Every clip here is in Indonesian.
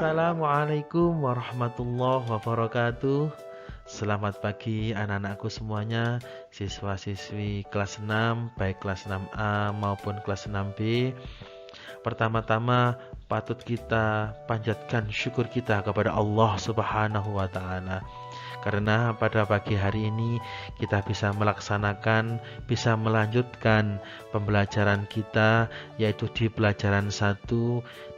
Assalamualaikum warahmatullahi wabarakatuh. Selamat pagi anak-anakku semuanya, siswa-siswi kelas 6, baik kelas 6A maupun kelas 6B. Pertama-tama patut kita panjatkan syukur kita kepada Allah Subhanahu wa taala. Karena pada pagi hari ini kita bisa melanjutkan pembelajaran kita, yaitu di pelajaran 1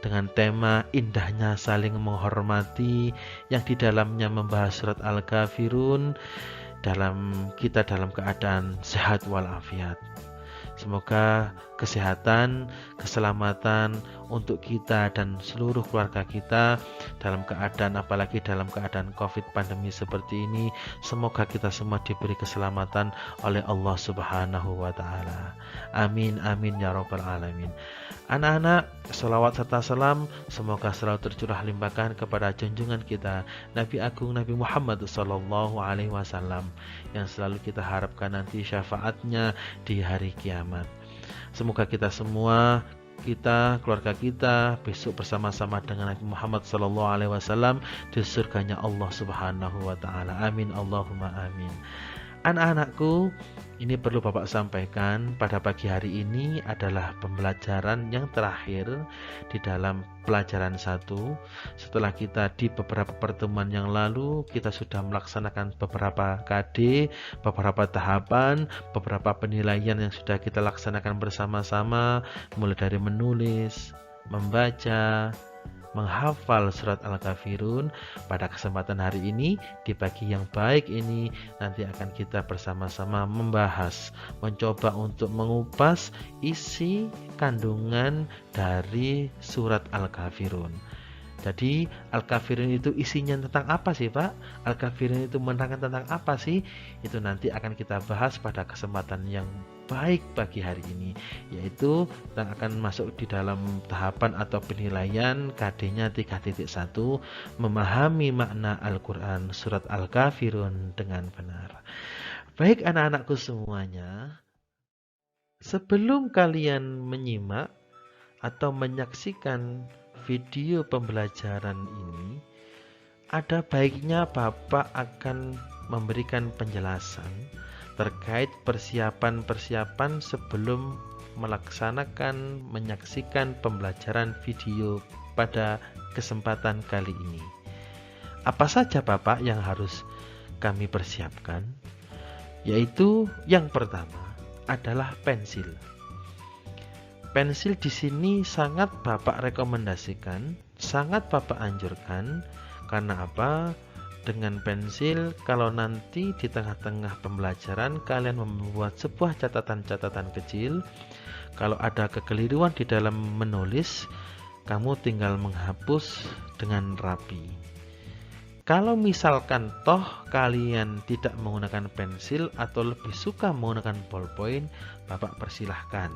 dengan tema indahnya saling menghormati, yang di dalamnya membahas surat Al-Kafirun, dalam keadaan sehat walafiat. Semoga kesehatan, keselamatan untuk kita dan seluruh keluarga kita apalagi dalam keadaan COVID pandemi seperti ini. Semoga kita semua diberi keselamatan oleh Allah Subhanahu wa taala. Amin amin ya rabbal alamin. Anak-anak, salawat serta salam semoga selalu tercurah limpahkan kepada junjungan kita Nabi Agung Nabi Muhammad SAW, yang selalu kita harapkan nanti syafaatnya di hari kiamat. Semoga kita semua, keluarga kita besok bersama-sama dengan Nabi Muhammad SAW di surganya Allah Subhanahu wa taala. Amin Allahumma amin. Anak-anakku, ini perlu Bapak sampaikan, pada pagi hari ini adalah pembelajaran yang terakhir di dalam pelajaran 1. Setelah kita di beberapa pertemuan yang lalu, kita sudah melaksanakan beberapa KD, beberapa tahapan, beberapa penilaian yang sudah kita laksanakan bersama-sama, mulai dari menulis, membaca, menghafal surat Al-Kafirun. Pada kesempatan hari ini, di pagi yang baik ini, nanti akan kita bersama-sama mencoba untuk mengupas isi kandungan dari surat Al-Kafirun. Jadi Al-Kafirun itu isinya tentang apa sih Pak? Al-Kafirun itu menerangkan tentang apa sih? Itu nanti akan kita bahas pada kesempatan yang baik pagi hari ini, yaitu kita akan masuk di dalam tahapan atau penilaian KD-nya 3.1, memahami makna Al-Quran surat Al-Kafirun dengan benar. Baik anak-anakku semuanya, sebelum kalian menyimak atau menyaksikan video pembelajaran ini, ada baiknya Bapak akan memberikan penjelasan terkait persiapan-persiapan sebelum menyaksikan pembelajaran video pada kesempatan kali ini. Apa saja Bapak yang harus kami persiapkan? Yaitu yang pertama adalah pensil. Pensil di sini sangat Bapak rekomendasikan, sangat Bapak anjurkan. Karena apa? Dengan pensil, kalau nanti di tengah-tengah pembelajaran kalian membuat sebuah catatan-catatan kecil, kalau ada kekeliruan di dalam menulis, kamu tinggal menghapus dengan rapi. Kalau misalkan toh kalian tidak menggunakan pensil atau lebih suka menggunakan ballpoint, Bapak persilahkan.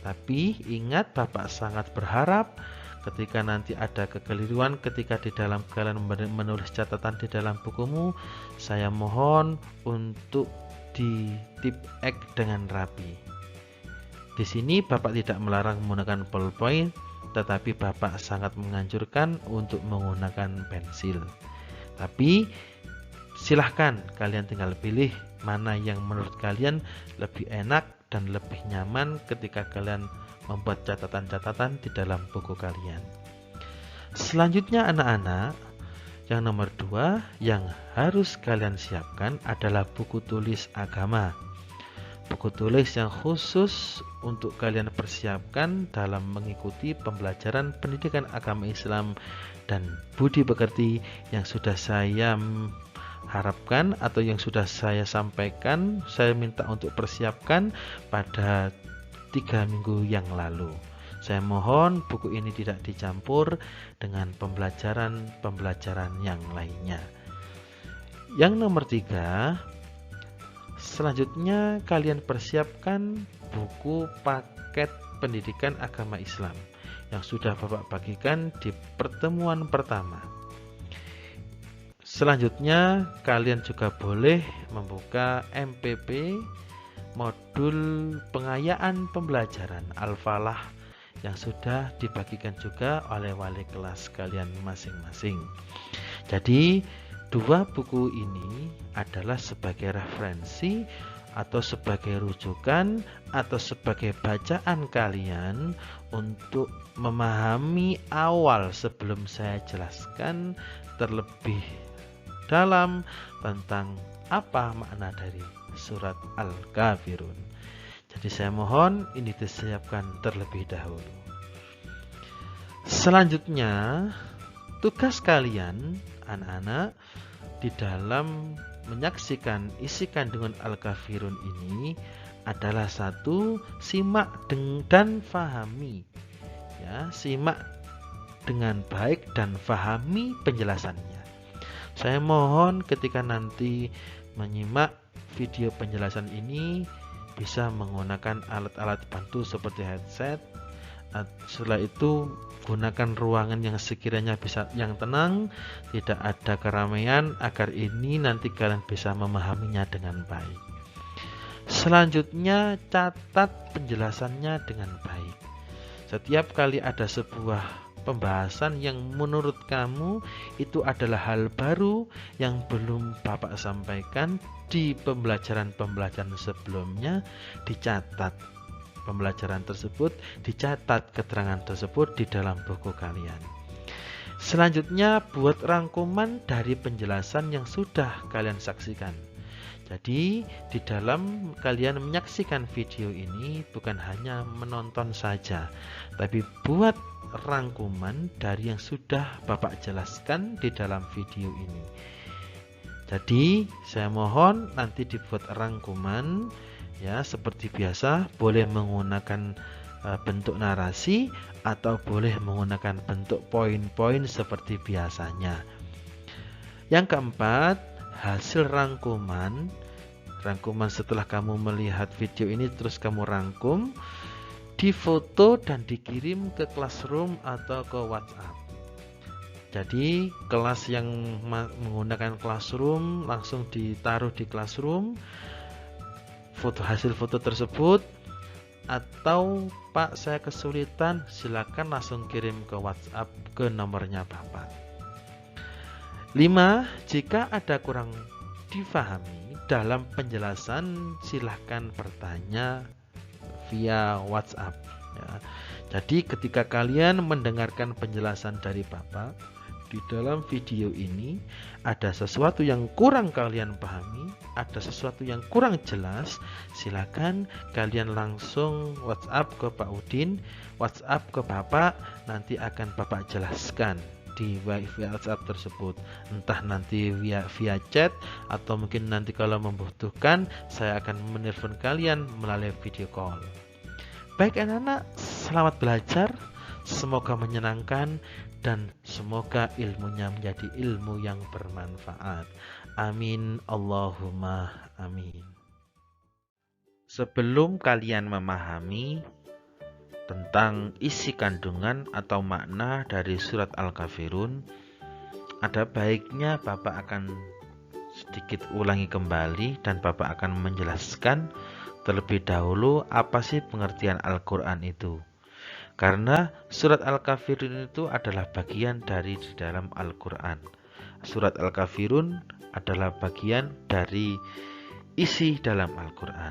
Tapi ingat, Bapak sangat berharap ketika nanti ada kekeliruan ketika di dalam kalian menulis catatan di dalam bukumu, saya mohon untuk ditip X dengan rapi. Di sini Bapak tidak melarang menggunakan ballpoint, tetapi Bapak sangat menganjurkan untuk menggunakan pensil. Tapi silahkan kalian tinggal pilih mana yang menurut kalian lebih enak dan lebih nyaman ketika kalian membuat catatan-catatan di dalam buku kalian. Selanjutnya anak-anak, yang nomor 2 yang harus kalian siapkan adalah buku tulis agama. Buku tulis yang khusus untuk kalian persiapkan dalam mengikuti pembelajaran pendidikan agama Islam dan budi pekerti yang sudah saya harapkan atau yang sudah saya sampaikan, saya minta untuk persiapkan pada 3 minggu yang lalu. Saya mohon buku ini tidak dicampur dengan pembelajaran yang lainnya. Yang nomor 3, selanjutnya kalian persiapkan buku paket pendidikan agama Islam yang sudah Bapak bagikan di pertemuan pertama. Selanjutnya kalian juga boleh membuka MPP modul pengayaan pembelajaran Al-Falah yang sudah dibagikan juga oleh wali kelas kalian masing-masing. Jadi dua buku ini adalah sebagai referensi atau sebagai rujukan atau sebagai bacaan kalian untuk memahami awal sebelum saya jelaskan terlebih dalam tentang apa makna dari surat Al-Kafirun. Jadi saya mohon ini disiapkan terlebih dahulu. Selanjutnya, tugas kalian anak-anak di dalam menyaksikan isi kandungan Al-Kafirun ini adalah satu, simak dan fahami. Ya, simak dengan baik dan fahami penjelasannya. Saya mohon ketika nanti menyimak video penjelasan ini bisa menggunakan alat-alat bantu seperti headset. Setelah itu gunakan ruangan yang sekiranya bisa yang tenang, tidak ada keramaian, agar ini nanti kalian bisa memahaminya dengan baik. Selanjutnya catat penjelasannya dengan baik. Setiap kali ada sebuah pembahasan yang menurut kamu itu adalah hal baru yang belum Bapak sampaikan di pembelajaran-pembelajaran sebelumnya, dicatat. Pembelajaran tersebut dicatat, keterangan tersebut di dalam buku kalian. Selanjutnya buat rangkuman dari penjelasan yang sudah kalian saksikan. Jadi di dalam kalian menyaksikan video ini bukan hanya menonton saja, tapi buat rangkuman dari yang sudah Bapak jelaskan di dalam video ini. Jadi saya mohon nanti dibuat rangkuman. Ya, seperti biasa, boleh menggunakan bentuk narasi atau boleh menggunakan bentuk poin-poin seperti biasanya. Yang keempat, hasil rangkuman setelah kamu melihat video ini terus kamu rangkum, difoto dan dikirim ke Classroom atau ke WhatsApp. Jadi kelas yang menggunakan Classroom langsung ditaruh di Classroom, hasil foto tersebut, atau Pak saya kesulitan, silakan langsung kirim ke WhatsApp ke nomornya Bapak. 5. Jika ada kurang difahami dalam penjelasan, silahkan bertanya via WhatsApp ya. Jadi ketika kalian mendengarkan penjelasan dari Bapak di dalam video ini, ada sesuatu yang kurang kalian pahami, ada sesuatu yang kurang jelas, silakan kalian langsung WhatsApp ke Pak Udin, WhatsApp ke Bapak, nanti akan Bapak jelaskan di WhatsApp tersebut. Entah nanti via chat atau mungkin nanti kalau membutuhkan saya akan menelpon kalian melalui video call. Baik anak-anak, selamat belajar, semoga menyenangkan dan semoga ilmunya menjadi ilmu yang bermanfaat. Amin Allahumma amin. Sebelum kalian memahami tentang isi kandungan atau makna dari surat Al-Kafirun, ada baiknya Bapak akan sedikit ulangi kembali dan Bapak akan menjelaskan terlebih dahulu apa sih pengertian Al-Quran itu. Karena surat Al-Kafirun itu adalah bagian dari di dalam Al-Quran. Surat Al-Kafirun adalah bagian dari isi dalam Al-Quran.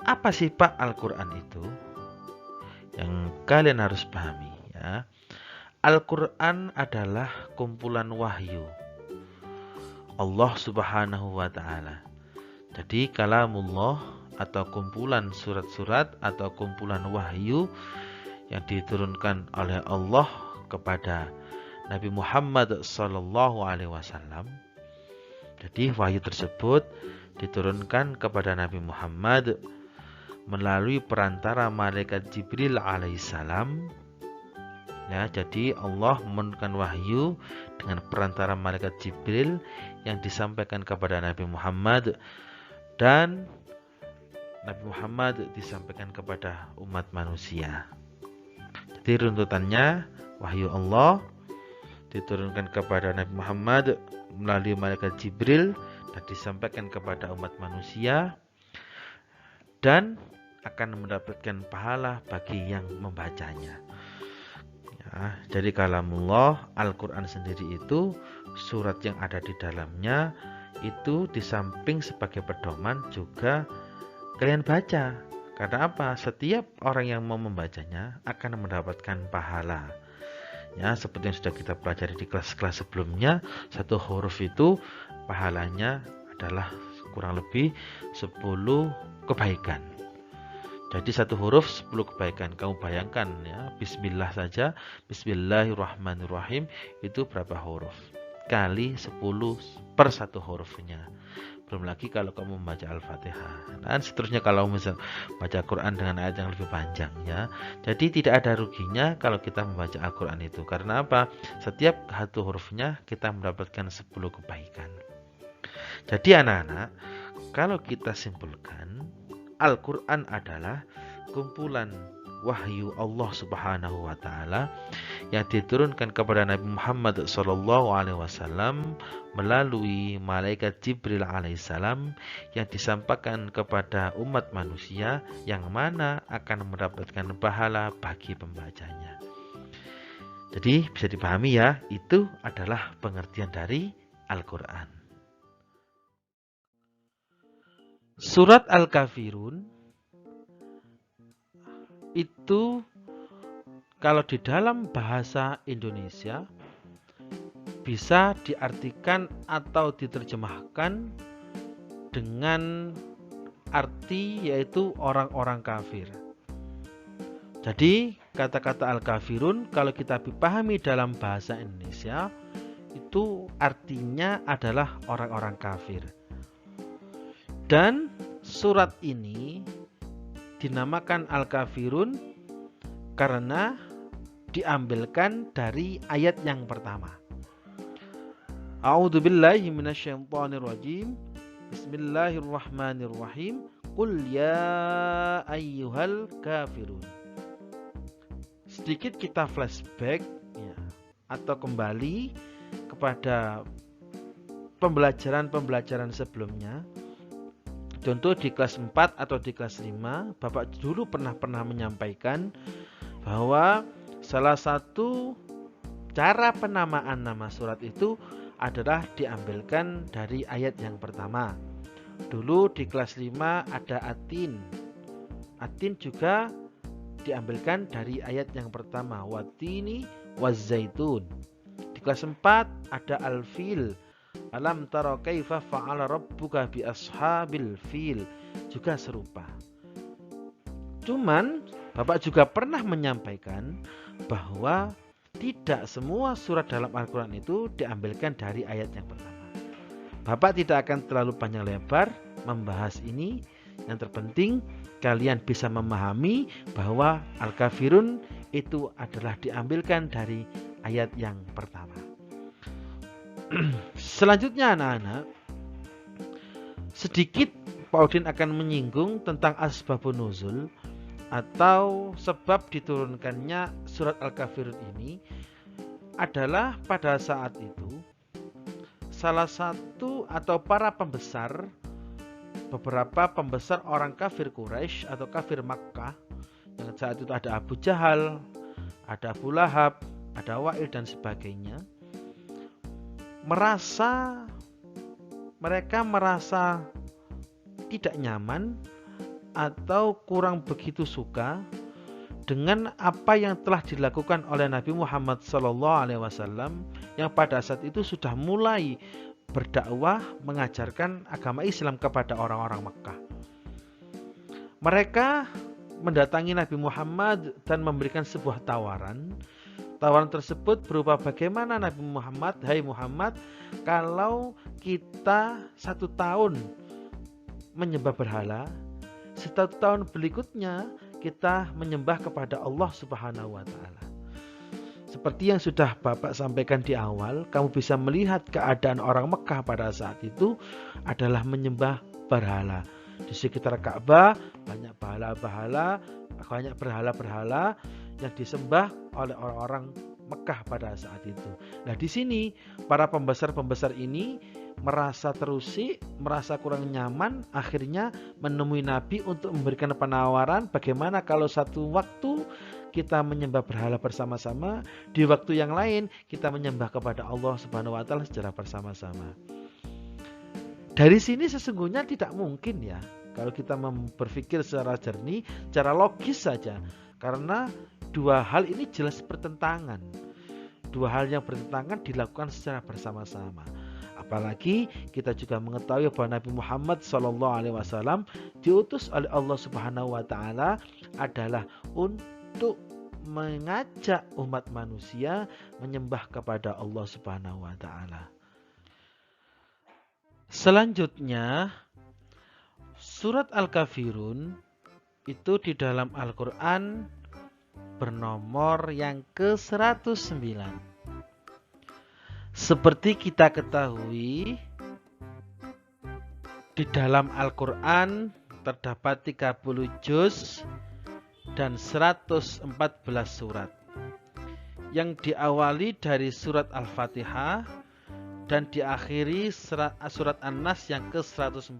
Apa sih Pak Al-Quran itu? Yang kalian harus pahami ya. Al-Quran adalah kumpulan wahyu Allah Subhanahu wa Ta'ala. Jadi kalamullah atau kumpulan surat-surat atau kumpulan wahyu yang diturunkan oleh Allah kepada Nabi Muhammad sallallahu alaihi wasallam. Jadi wahyu tersebut diturunkan kepada Nabi Muhammad melalui perantara malaikat Jibril alaihissalam. Ya, jadi Allah menurunkan wahyu dengan perantara malaikat Jibril yang disampaikan kepada Nabi Muhammad, dan Nabi Muhammad disampaikan kepada umat manusia. Jadi runtutannya, wahyu Allah diturunkan kepada Nabi Muhammad melalui malaikat Jibril dan disampaikan kepada umat manusia, dan akan mendapatkan pahala bagi yang membacanya. Ya, jadi kalamullah, Al-Quran sendiri itu surat yang ada di dalamnya itu di samping sebagai pedoman juga kalian baca. Karena apa? Setiap orang yang mau membacanya akan mendapatkan pahala. Ya, seperti yang sudah kita pelajari di kelas-kelas sebelumnya, satu huruf itu pahalanya adalah kurang lebih 10 kebaikan. Jadi satu huruf 10 kebaikan. Kamu bayangkan ya, bismillah saja, bismillahirrahmanirrahim itu berapa huruf? Kali 10 per satu hurufnya. Belum lagi kalau kamu membaca Al-Fatihah. Dan seterusnya kalau membaca Quran dengan ayat yang lebih panjang ya. Jadi tidak ada ruginya kalau kita membaca Al-Quran itu. Karena apa? Setiap satu hurufnya kita mendapatkan 10 kebaikan. Jadi anak-anak, kalau kita simpulkan, Al-Quran adalah kumpulan wahyu Allah Subhanahu wa taala yang diturunkan kepada Nabi Muhammad SAW melalui malaikat Jibril alaihissalam yang disampaikan kepada umat manusia yang mana akan mendapatkan pahala bagi pembacanya. Jadi bisa dipahami ya, itu adalah pengertian dari Al-Quran. Surat Al-Kafirun itu kalau di dalam bahasa Indonesia bisa diartikan atau diterjemahkan dengan arti yaitu orang-orang kafir. Jadi kata-kata Al-Kafirun kalau kita dipahami dalam bahasa Indonesia itu artinya adalah orang-orang kafir. Dan surat ini dinamakan Al-Kafirun karena diambilkan dari ayat yang pertama. A'udzubillahi minasyaitonirrajim. Bismillahirrahmanirrahim. Qul ya ayyuhal kafirun. Sedikit kita flashback ya, atau kembali kepada pembelajaran sebelumnya. Contoh di kelas 4 atau di kelas 5, Bapak dulu pernah menyampaikan bahwa salah satu cara penamaan nama surat itu adalah diambilkan dari ayat yang pertama. Dulu di kelas 5 ada Atin. Atin juga diambilkan dari ayat yang pertama, Watini wazzaitun. Di kelas 4 ada Al-Fil. Alam tara kaifa fa'ala rabbuka bi ashabil fil, juga serupa. Cuman Bapak juga pernah menyampaikan bahwa tidak semua surat dalam Al-Quran itu diambilkan dari ayat yang pertama. Bapak tidak akan terlalu panjang lebar membahas ini. Yang terpenting kalian bisa memahami bahwa Al-Kafirun itu adalah diambilkan dari ayat yang pertama. Selanjutnya anak-anak, sedikit Pak Udin akan menyinggung tentang asbabun nuzul atau sebab diturunkannya surat Al-Kafirun ini adalah pada saat itu salah satu atau para pembesar, beberapa pembesar orang kafir Quraisy atau kafir Makkah, yang saat itu ada Abu Jahal, ada Abu Lahab, ada Wa'il dan sebagainya, mereka merasa tidak nyaman atau kurang begitu suka dengan apa yang telah dilakukan oleh Nabi Muhammad SAW yang pada saat itu sudah mulai berdakwah mengajarkan agama Islam kepada orang-orang Makkah. Mereka mendatangi Nabi Muhammad dan memberikan sebuah tawaran. Tawaran tersebut berupa bagaimana Nabi Muhammad, hai Muhammad, kalau kita 1 tahun menyembah berhala, 1 tahun berikutnya kita menyembah kepada Allah Subhanahu wa taala. Seperti yang sudah Bapak sampaikan di awal, kamu bisa melihat keadaan orang Mekah pada saat itu adalah menyembah berhala. Di sekitar Ka'bah banyak berhala-berhala yang disembah oleh orang-orang Mekah pada saat itu. Nah, di sini para pembesar-pembesar ini merasa terusik, merasa kurang nyaman, akhirnya menemui Nabi untuk memberikan penawaran bagaimana kalau satu waktu kita menyembah berhala bersama-sama, di waktu yang lain kita menyembah kepada Allah Subhanahu wa taala secara bersama-sama. Dari sini sesungguhnya tidak mungkin ya kalau kita berpikir secara jernih, secara logis saja. Karena dua hal ini jelas bertentangan. Dua hal yang bertentangan dilakukan secara bersama-sama. Apalagi kita juga mengetahui bahwa Nabi Muhammad SAW diutus oleh Allah Subhanahu wa taala adalah untuk mengajak umat manusia menyembah kepada Allah Subhanahu wa taala. Selanjutnya, surat Al-Kafirun itu di dalam Al-Qur'an bernomor yang ke-109. Seperti kita ketahui, di dalam Al-Quran terdapat 30 juz dan 114 surat yang diawali dari surat Al-Fatihah dan diakhiri surat An-Nas yang ke-114.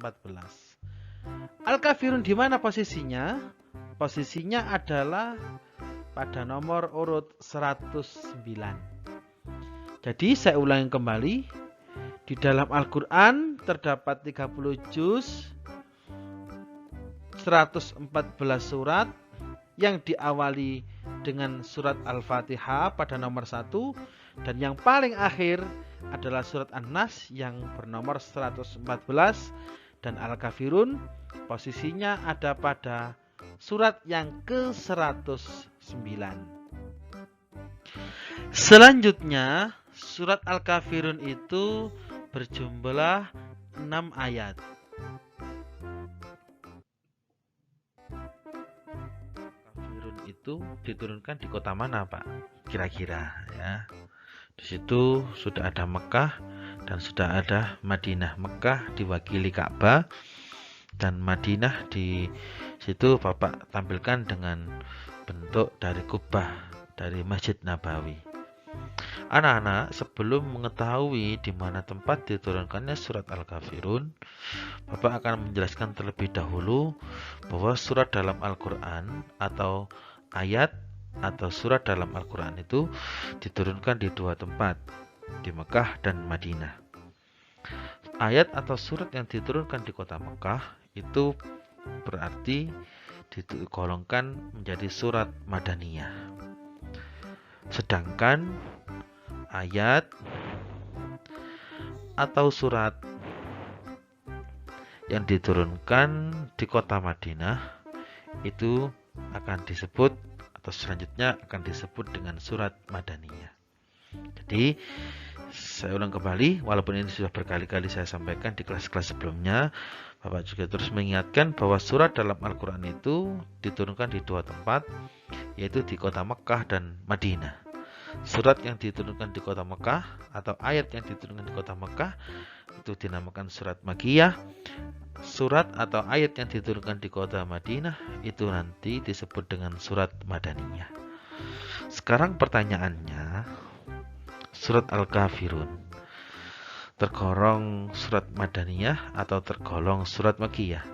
Al-Kafirun di mana posisinya? Posisinya adalah pada nomor urut 109. Jadi saya ulangi kembali, di dalam Al-Quran terdapat 30 juz, 114 surat yang diawali dengan surat Al-Fatihah pada nomor 1 dan yang paling akhir adalah surat An-Nas yang bernomor 114 dan Al-Kafirun posisinya ada pada surat yang ke-109. Selanjutnya, surat Al-Kafirun itu berjumlah 6 ayat. Kafirun itu diturunkan di kota mana, Pak? Kira-kira ya. Di situ sudah ada Mekah dan sudah ada Madinah. Mekah diwakili Ka'bah dan Madinah di situ Bapak tampilkan dengan bentuk dari kubah dari Masjid Nabawi. Anak-anak, sebelum mengetahui di mana tempat diturunkannya surat Al-Kafirun, Bapak akan menjelaskan terlebih dahulu bahwa surat dalam Al-Quran atau ayat atau surat dalam Al-Quran itu diturunkan di dua tempat, di Mekah dan Madinah. Ayat atau surat yang diturunkan di kota Mekah itu berarti digolongkan menjadi surat Madaniyah. Sedangkan ayat atau surat yang diturunkan di kota Madinah itu akan disebut atau selanjutnya akan disebut dengan surat Madaniyah. Jadi saya ulang kembali, walaupun ini sudah berkali-kali saya sampaikan di kelas-kelas sebelumnya, Bapak juga terus mengingatkan bahwa surat dalam Al-Quran itu diturunkan di dua tempat, yaitu di kota Mekah dan Madinah. Surat yang diturunkan di kota Mekah atau ayat yang diturunkan di kota Mekah itu dinamakan surat Makkiyah. Surat atau ayat yang diturunkan di kota Madinah itu nanti disebut dengan surat Madaniyah. Sekarang pertanyaannya, surat Al-Kafirun tergolong surat Madaniyah atau tergolong surat Makkiyah?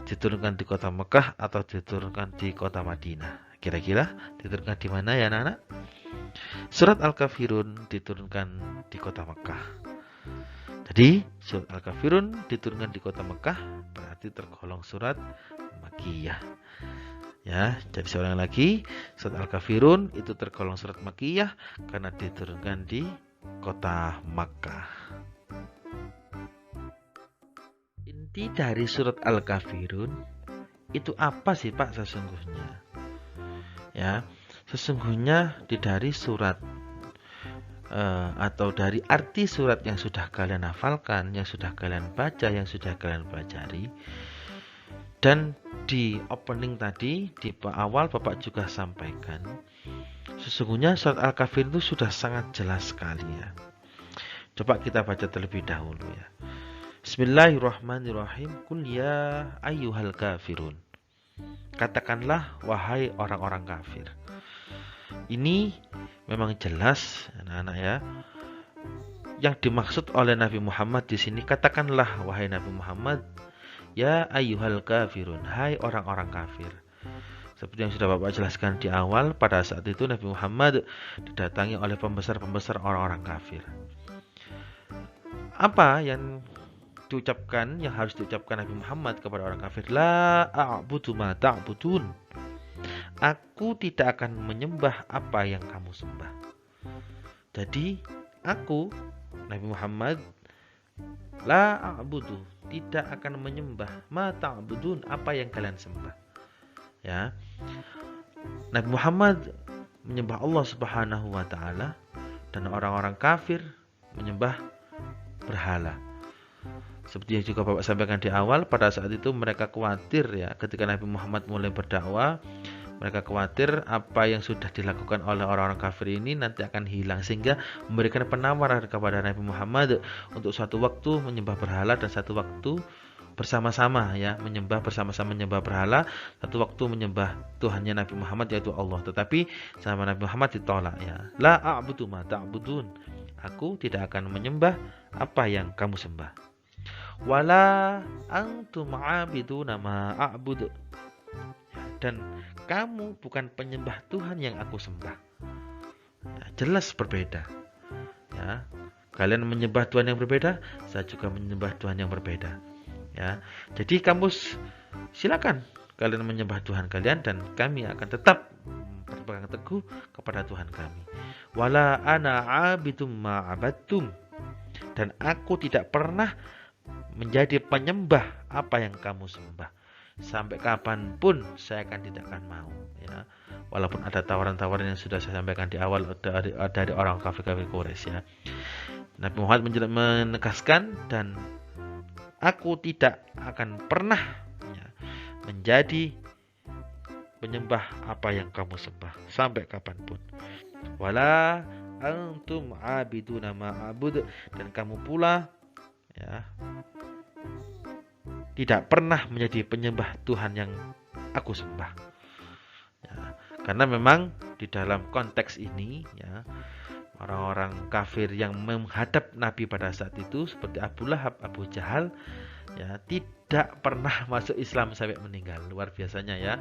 Diturunkan di kota Mekah atau diturunkan di kota Madinah? Kira-kira diturunkan di mana ya anak-anak? Surat Al-Kafirun diturunkan di kota Mekah. Jadi surat Al-Kafirun diturunkan di kota Mekah berarti tergolong surat Makkiyah. Ya, jadi saya ulang lagi, surat Al-Kafirun itu tergolong surat Makkiyah karena diturunkan di kota Makkah. Inti dari surat Al-Kafirun itu apa sih Pak sesungguhnya? Ya, sesungguhnya dari surat atau dari arti surat yang sudah kalian hafalkan, yang sudah kalian baca, yang sudah kalian pelajari, dan di opening tadi di awal Bapak juga sampaikan, sesungguhnya surat Al-Kafirun itu sudah sangat jelas sekali ya. Coba kita baca terlebih dahulu ya. Bismillahirrahmanirrahim. Qul ya ayyuhal kafirun. Katakanlah wahai orang-orang kafir. Ini memang jelas anak-anak ya. Yang dimaksud oleh Nabi Muhammad di sini, katakanlah wahai Nabi Muhammad, ya ayyuhal kafirun, hai orang-orang kafir. Seperti yang sudah Bapak jelaskan di awal, pada saat itu Nabi Muhammad didatangi oleh pembesar-pembesar orang-orang kafir. Apa yang harus diucapkan Nabi Muhammad kepada orang kafir? La a'budu ma ta'budun. Aku tidak akan menyembah apa yang kamu sembah. Jadi, aku, Nabi Muhammad, la a'budu, tidak akan menyembah ma ta'budun, apa yang kalian sembah. Ya. Nabi Muhammad menyembah Allah Subhanahu wa taala dan orang-orang kafir menyembah berhala. Seperti yang juga Bapak sampaikan di awal, pada saat itu mereka khawatir ya, ketika Nabi Muhammad mulai berdakwah, mereka khawatir apa yang sudah dilakukan oleh orang-orang kafir ini nanti akan hilang, sehingga memberikan penawaran kepada Nabi Muhammad untuk suatu waktu menyembah berhala dan satu waktu bersama-sama ya, bersama-sama menyembah berhala, satu waktu menyembah Tuhannya Nabi Muhammad yaitu Allah. Tetapi sama Nabi Muhammad ditolak ya. La a'budu ma ta'budun. Aku tidak akan menyembah apa yang kamu sembah. Wala antum 'abiduna ma a'bud. Dan kamu bukan penyembah Tuhan yang aku sembah. Ya, jelas berbeda. Ya. Kalian menyembah Tuhan yang berbeda, saya juga menyembah Tuhan yang berbeda. Ya, jadi kamu silakan kalian menyembah Tuhan kalian dan kami akan tetap berpegang teguh kepada Tuhan kami. Wala ana 'abidum ma 'abadtum. Dan aku tidak pernah menjadi penyembah apa yang kamu sembah. Sampai kapanpun saya tidak akan mau. Ya, walaupun ada tawaran-tawaran yang sudah saya sampaikan di awal dari orang kafir-kafir Quraisy ya. Nabi Muhammad menegaskan, dan aku tidak akan pernah ya, menjadi penyembah apa yang kamu sembah sampai kapanpun. Wala antum 'abiduna ma a'bud, dan kamu pula ya tidak pernah menjadi penyembah Tuhan yang aku sembah. Ya, karena memang di dalam konteks ini ya, orang-orang kafir yang menghadap Nabi pada saat itu seperti Abu Lahab, Abu Jahal ya, tidak pernah masuk Islam sampai meninggal. Luar biasanya ya.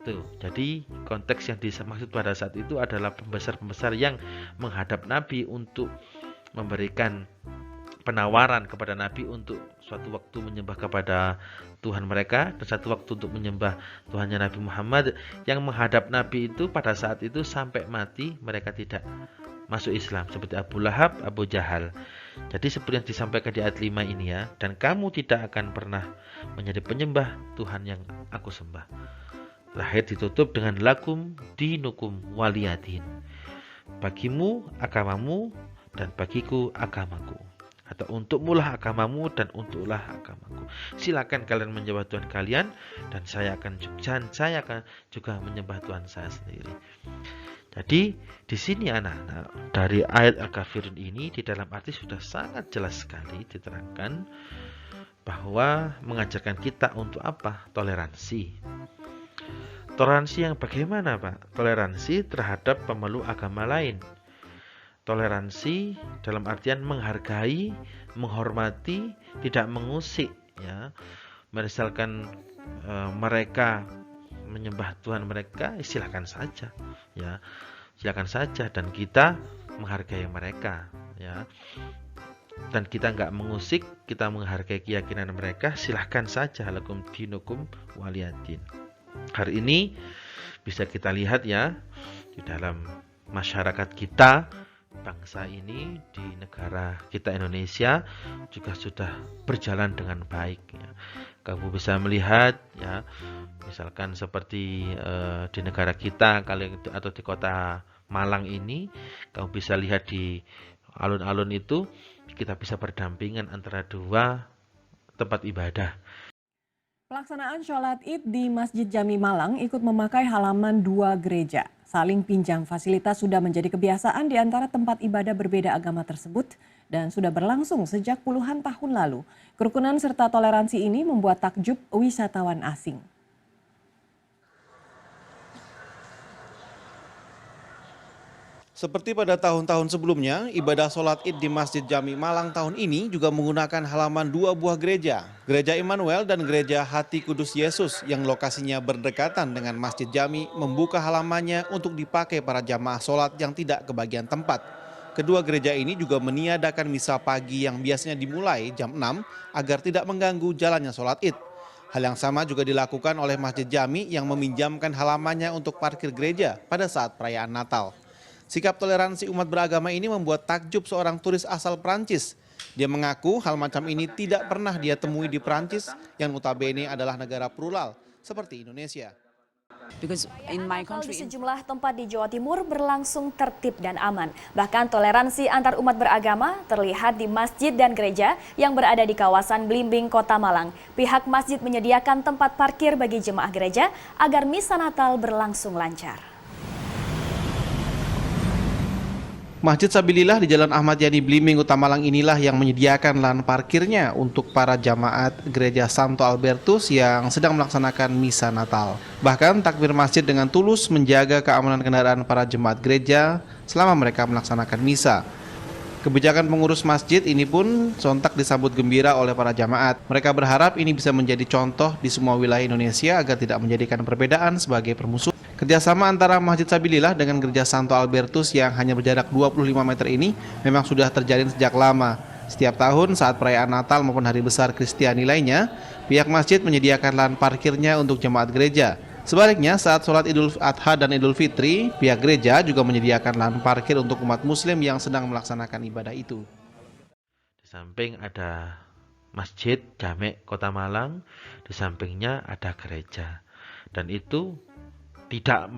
Itu. Jadi konteks yang dimaksud pada saat itu adalah pembesar-pembesar yang menghadap Nabi untuk memberikan penawaran kepada Nabi untuk suatu waktu menyembah kepada Tuhan mereka dan satu waktu untuk menyembah Tuhannya Nabi Muhammad. Yang menghadap Nabi itu pada saat itu sampai mati mereka tidak masuk Islam, seperti Abu Lahab, Abu Jahal. Jadi seperti yang disampaikan di ayat 5 ini ya, dan kamu tidak akan pernah menjadi penyembah Tuhan yang aku sembah. Terakhir ditutup dengan lakum dinukum waliyadin. Bagimu agamamu dan bagiku agamaku. Atau untukmulah agamamu dan untuklah agamaku. Silakan kalian menyembah Tuhan kalian dan saya akan juga menyembah Tuhan saya sendiri. Jadi di sini anak-anak, dari ayat Al-Kafirun ini di dalam arti sudah sangat jelas sekali diterangkan bahwa mengajarkan kita untuk apa? Toleransi. Toleransi yang bagaimana, Pak? Toleransi terhadap pemeluk agama lain. Toleransi dalam artian menghargai, menghormati, tidak mengusik ya. Misalkan mereka menyembah Tuhan mereka, silakan saja ya. Silakan saja, dan kita menghargai mereka ya. Dan kita enggak mengusik, kita menghargai keyakinan mereka, silahkan saja, lakum dinukum waliyadin. Hari ini bisa kita lihat ya, di dalam masyarakat kita, bangsa ini, di negara kita Indonesia juga sudah berjalan dengan baik ya. Kamu bisa melihat ya, misalkan seperti di negara kita atau di kota Malang ini, kamu bisa lihat di alun-alun itu kita bisa berdampingan antara dua tempat ibadah. Pelaksanaan sholat Id di Masjid Jami Malang ikut memakai halaman dua gereja. Saling pinjam fasilitas sudah menjadi kebiasaan di antara tempat ibadah berbeda agama tersebut dan sudah berlangsung sejak puluhan tahun lalu. Kerukunan serta toleransi ini membuat takjub wisatawan asing. Seperti pada tahun-tahun sebelumnya, ibadah sholat id di Masjid Jami Malang tahun ini juga menggunakan halaman dua buah gereja. Gereja Immanuel dan Gereja Hati Kudus Yesus yang lokasinya berdekatan dengan Masjid Jami membuka halamannya untuk dipakai para jamaah sholat yang tidak kebagian tempat. Kedua gereja ini juga meniadakan misa pagi yang biasanya dimulai jam 6 agar tidak mengganggu jalannya sholat id. Hal yang sama juga dilakukan oleh Masjid Jami yang meminjamkan halamannya untuk parkir gereja pada saat perayaan Natal. Sikap toleransi umat beragama ini membuat takjub seorang turis asal Prancis. Dia mengaku hal macam ini tidak pernah dia temui di Prancis yang notabene adalah negara plural seperti Indonesia. Natal di sejumlah tempat di Jawa Timur berlangsung tertib dan aman. Bahkan toleransi antar umat beragama terlihat di masjid dan gereja yang berada di kawasan Blimbing, Kota Malang. Pihak masjid menyediakan tempat parkir bagi jemaah gereja agar misa Natal berlangsung lancar. Masjid Sabilillah di Jalan Ahmad Yani Blimbing, Kota Malang inilah yang menyediakan lahan parkirnya untuk para jamaat Gereja Santo Albertus yang sedang melaksanakan misa Natal. Bahkan takmir masjid dengan tulus menjaga keamanan kendaraan para jemaat gereja selama mereka melaksanakan misa. Kebijakan pengurus masjid ini pun sontak disambut gembira oleh para jamaat. Mereka berharap ini bisa menjadi contoh di semua wilayah Indonesia agar tidak menjadikan perbedaan sebagai permusuhan. Kerjasama antara Masjid Sabilillah dengan Gereja Santo Albertus yang hanya berjarak 25 meter ini memang sudah terjalin sejak lama. Setiap tahun saat perayaan Natal maupun hari besar Kristiani lainnya, pihak masjid menyediakan lahan parkirnya untuk jemaat gereja. Sebaliknya, saat sholat Idul Adha dan Idul Fitri, pihak gereja juga menyediakan lahan parkir untuk umat muslim yang sedang melaksanakan ibadah itu. Di samping ada Masjid Jami Kota Malang, di sampingnya ada gereja. Dan itu tidak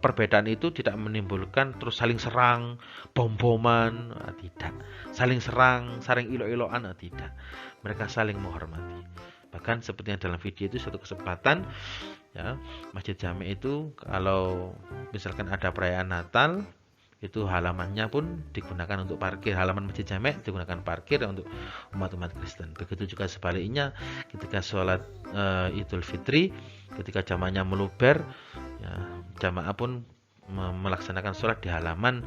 perbedaan itu tidak menimbulkan terus saling serang, bom-boman, tidak. Saling serang, saling ilo-iloan, tidak. Mereka saling menghormati. Bahkan seperti yang dalam video itu suatu kesempatan ya, Masjid Jami itu kalau misalkan ada perayaan Natal itu halamannya pun digunakan untuk parkir. Halaman Masjid Jami digunakan parkir untuk umat-umat Kristen. Begitu juga sebaliknya ketika sholat Idul Fitri, ketika jamaahnya meluber, ya, jamaah pun melaksanakan sholat di halaman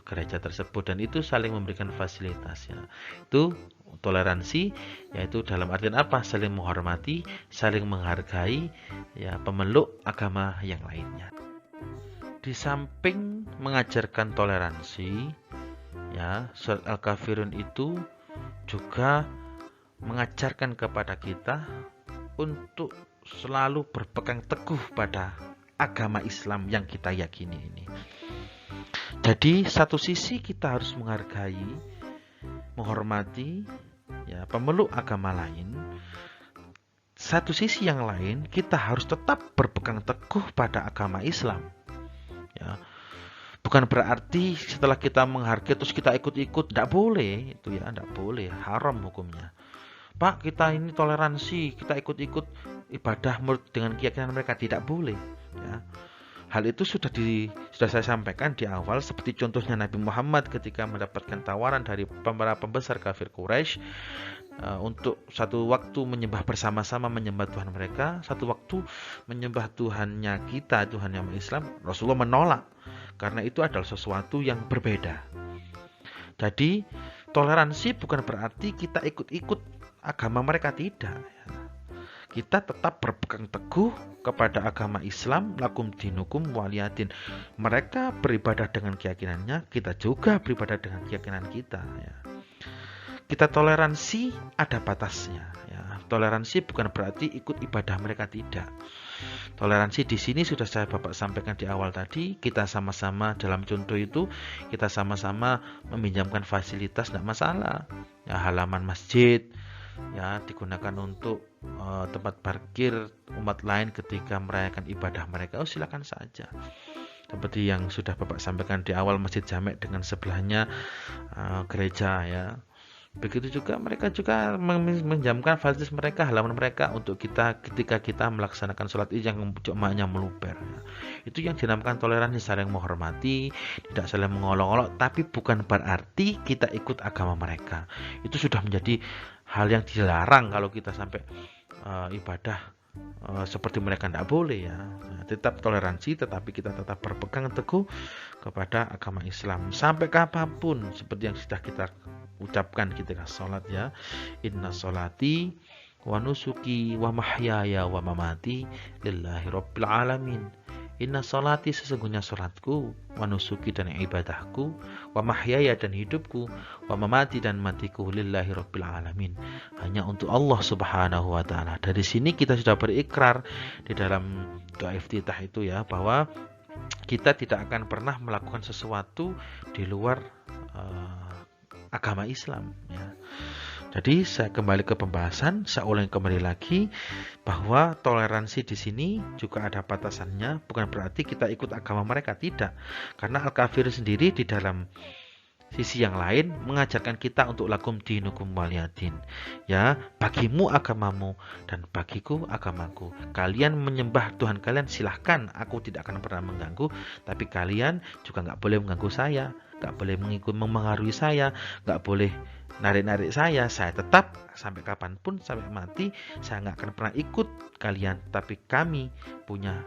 gereja tersebut, dan itu saling memberikan fasilitas. Ya. Itu toleransi, yaitu dalam artian apa? Saling menghormati, saling menghargai ya pemeluk agama yang lainnya. Di samping mengajarkan toleransi, ya, surat Al-Kafirun itu juga mengajarkan kepada kita untuk selalu berpegang teguh pada agama Islam yang kita yakini ini. Jadi satu sisi kita harus menghargai, menghormati ya pemeluk agama lain. Satu sisi yang lain kita harus tetap berpegang teguh pada agama Islam. Ya, bukan berarti setelah kita menghargai terus kita ikut-ikut, tidak boleh itu ya, tidak boleh, haram hukumnya. Pak, kita ini toleransi, kita ikut-ikut ibadah menurut dengan keyakinan mereka, tidak boleh. Ya. Hal itu sudah saya sampaikan di awal, seperti contohnya Nabi Muhammad ketika mendapatkan tawaran dari para pembesar kafir Quraisy untuk satu waktu menyembah bersama-sama, menyembah Tuhan mereka, satu waktu menyembah Tuhannya kita, Tuhannya Islam. Rasulullah menolak karena itu adalah sesuatu yang berbeda. Jadi toleransi bukan berarti kita ikut-ikut agama mereka, tidak. Kita tetap berpegang teguh kepada agama Islam, lakum dinukum waliyadin. Mereka beribadah dengan keyakinannya, kita juga beribadah dengan keyakinan kita. Ya. Kita toleransi ada batasnya. Ya. Toleransi bukan berarti ikut ibadah mereka, tidak. Toleransi di sini sudah saya Bapak sampaikan di awal tadi. Kita sama-sama dalam contoh itu, kita sama-sama meminjamkan fasilitas, tidak masalah. Ya, halaman masjid ya digunakan untuk tempat parkir umat lain ketika merayakan ibadah mereka, silakan saja. Seperti yang sudah Bapak sampaikan di awal, Masjid Jami dengan sebelahnya gereja ya. Begitu juga mereka juga meminjamkan fasilitas mereka, halaman mereka untuk kita ketika kita melaksanakan sholat id yang jemaahnya meluber. Ya. Itu yang dinamakan toleransi, saling menghormati, tidak saling mengolok-olok, tapi bukan berarti kita ikut agama mereka. Itu sudah menjadi hal yang dilarang kalau kita sampai ibadah seperti mereka, tidak boleh ya. Nah, tetap toleransi, tetapi kita tetap berpegang teguh kepada agama Islam sampai kapanpun, seperti yang sudah kita ucapkan ketika sholat ya, inna sholati wa nusuki wa mahyaya wa mamati lillahi rabbil alamin. Inna sholati, sesungguhnya sholatku, wa nusuki dan ibadahku, wa mahyaya dan hidupku, wa mamati dan matiku lillahi rabbil alamin, hanya untuk Allah subhanahu wa ta'ala. Dari sini kita sudah berikrar di dalam doa iftitah itu ya, bahwa kita tidak akan pernah melakukan sesuatu di luar agama Islam ya. Jadi saya kembali ke pembahasan, saya ulangi kembali lagi bahwa toleransi di sini juga ada batasannya, bukan berarti kita ikut agama mereka, tidak. Karena Al-Kafir sendiri di dalam sisi yang lain mengajarkan kita untuk lakum dinukum waliyadin. Ya, bagimu agamamu dan bagiku agamaku. Kalian menyembah Tuhan kalian silahkan, aku tidak akan pernah mengganggu, tapi kalian juga nggak boleh mengganggu saya, nggak boleh mempengaruhi saya, nggak boleh narik-narik saya tetap sampai kapanpun, sampai mati, saya nggak akan pernah ikut kalian. Tapi kami punya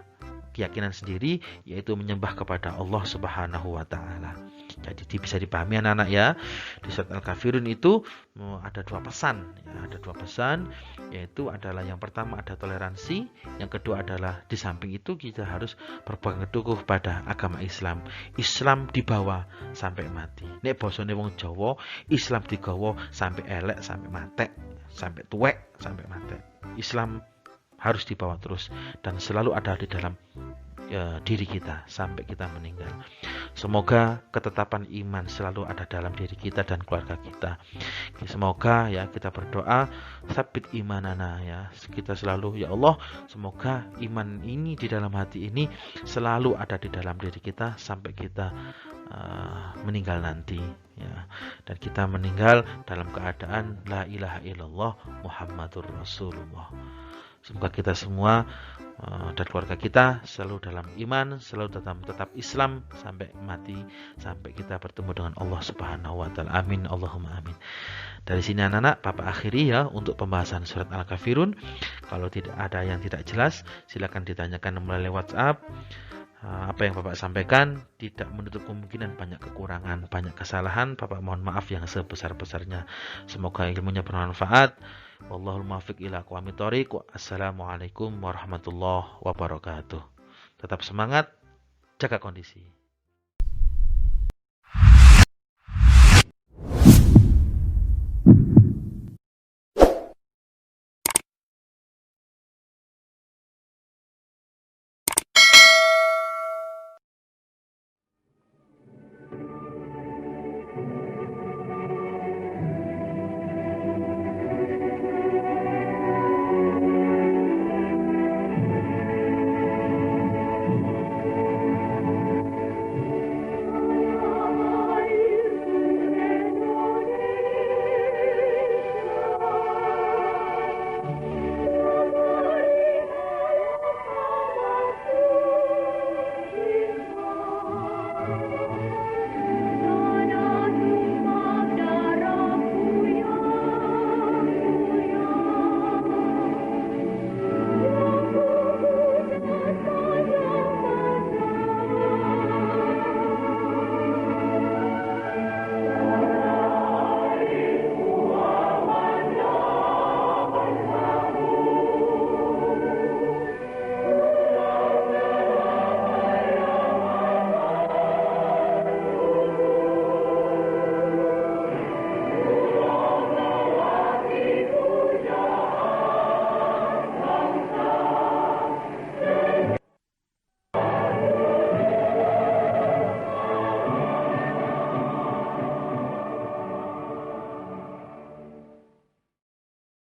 keyakinan sendiri, yaitu menyembah kepada Allah Subhanahu wa Ta'ala. Jadi bisa dipahami anak-anak ya, di surat Al-Kafirun itu ada dua pesan ya, ada dua pesan, yaitu adalah yang pertama ada toleransi, yang kedua adalah di samping itu kita harus berpegang teguh pada agama Islam. Islam dibawa sampai mati. Nek bosone wong Jawa, Islam digawa sampai elek, sampai matek, sampai tuwek, sampai matek. Islam harus dibawa terus dan selalu ada di dalam diri kita sampai kita meninggal. Semoga ketetapan iman selalu ada dalam diri kita dan keluarga kita. Semoga ya, kita berdoa sabit imanana ya, kita selalu ya Allah, semoga iman ini di dalam hati ini selalu ada di dalam diri kita sampai kita meninggal nanti ya, dan kita meninggal dalam keadaan la ilaha illallah Muhammadur Rasulullah. Semoga kita semua dan keluarga kita selalu dalam iman, selalu tetap Islam sampai mati, sampai kita bertemu dengan Allah Subhanahu wa Ta'ala. Amin, Allahumma amin. Dari sini anak-anak, Bapak akhiri ya untuk pembahasan surat Al-Kafirun. Kalau tidak ada yang tidak jelas, silakan ditanyakan melalui WhatsApp. Apa yang Bapak sampaikan tidak menutup kemungkinan banyak kekurangan, banyak kesalahan. Bapak mohon maaf yang sebesar-besarnya. Semoga ilmunya bermanfaat. Wallahul muwaffiq ila aqwamit thoriq. Assalamualaikum warahmatullahi wabarakatuh. Tetap semangat, jaga kondisi.